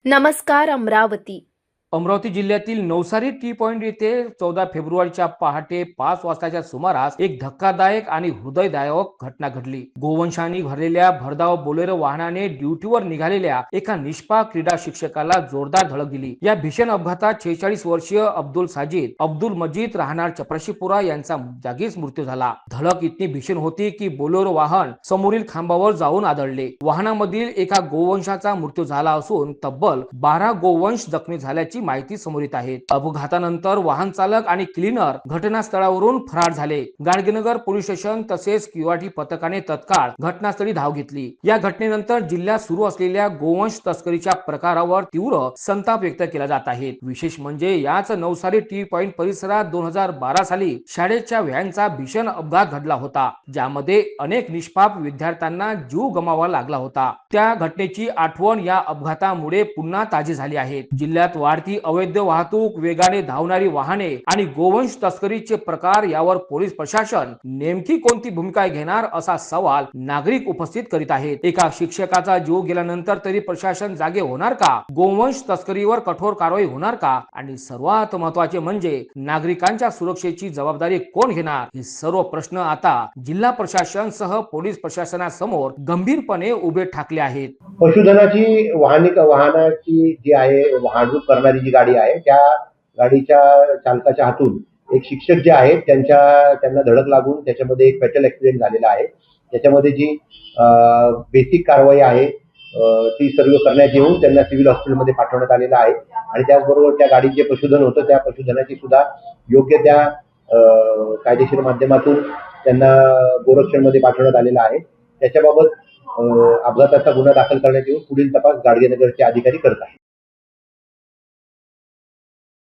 नमस्कार अमरावती। अमरावती जिल्ह्यातील Navsari T point येथे 14 फेब्रुवारीच्या पहाटे 5 वाजताच्या सुमारास एक धक्कादायक आणि हृदयदायक घटना घडली। गोवंशाने भरलेल्या भरधाव बोलेरो वाहनाने ड्युटीवर निघालेल्या एका निष्पाप क्रीडा शिक्षकाला जोरदार धडक दिली। या भीषण अपघातात 46 वर्षीय अब्दुल साजिद अब्दुल मजीद राहणार चपराशीपुरा यांचा जागीच मृत्यू झाला। धडक इतकी भीषण होती की बोलेरो वाहन समोरील खांबावर जाऊन आदळले। वाहनामधील एका गोवंशाचा मृत्यू झाला असून तब्बल 12 गोवंश जखमी झाल्याची माहिती समोर येत आहे। अपघातानंतर वाहन चालक आणि क्लीनर घटनास्थळावरून फरार झाले। गाडगेनगर पोलीस स्टेशन तसेच क्यूआरटी पथकाने तत्काळ घटनास्थळी धाव घेतली। या घटनेनंतर जिल्ह्यात सुरू असलेल्या गोवंश तस्करीच्या प्रकारावर तीव्र संताप व्यक्त केला जात आहे। विशेष म्हणजे याच नवसारी टी पॉइंट परिसरात 2012 साली शाळेच्या व्हॅनचा भीषण अपघात घडला होता, ज्यामध्ये अनेक निष्पाप विद्यार्थ्यांना जीव गमावा लागला होता। त्या घटनेची आठवण या अपघातामुळे पुन्हा ताजी झाली आहे। जिल्ह्यात वाढती अवैध वाहतूक, वेगाने धावणारी वाहने आणि गोवंश तस्करीचे प्रकार यावर पोलीस प्रशासन नेमकी कोणती भूमिका घेणार असा सवाल नागरिक उपस्थित करीत आहेत। एका शिक्षकाचा जीव गेल्यानंतर तरी प्रशासन जागे होणार का? गोवंश तस्करीवर कठोर कारवाई होणार का? आणि सर्वात महत्त्वाचे म्हणजे नागरिकांच्या सुरक्षेची जबाबदारी कोण घेणार? हे सर्व प्रश्न आता जिल्हा प्रशासन सह पोलीस प्रशासनासमोर गंभीरपणे उभे ठाकले आहेत। पशुधनाची वाहनाची जी आहे वाहतूक करणारी जी गाडी आहे त्या गाडीच्या चालकाच्या हातून एक शिक्षक जे आहेत त्यांना धडक लागून त्याच्यामध्ये एक फॅटल ऍक्सिडेंट झालेला आहे। त्याच्यामध्ये जी बेसिक कारवाई आहे ती सर्व करण्यात येऊन त्यांना सिव्हिल हॉस्पिटलमध्ये पाठवण्यात आलेलं आहे आणि त्याचबरोबर त्या गाडीत जे पशुधन होतं त्या पशुधनाची सुद्धा योग्य त्या कायदेशीर माध्यमातून त्यांना गोरक्षणमध्ये पाठवण्यात आलेलं आहे। त्याच्याबाबत अपघाताचा गुन्हा दाखल करण्यात येऊन पुढील तपास गाडगेनगरचे अधिकारी करत आहेत।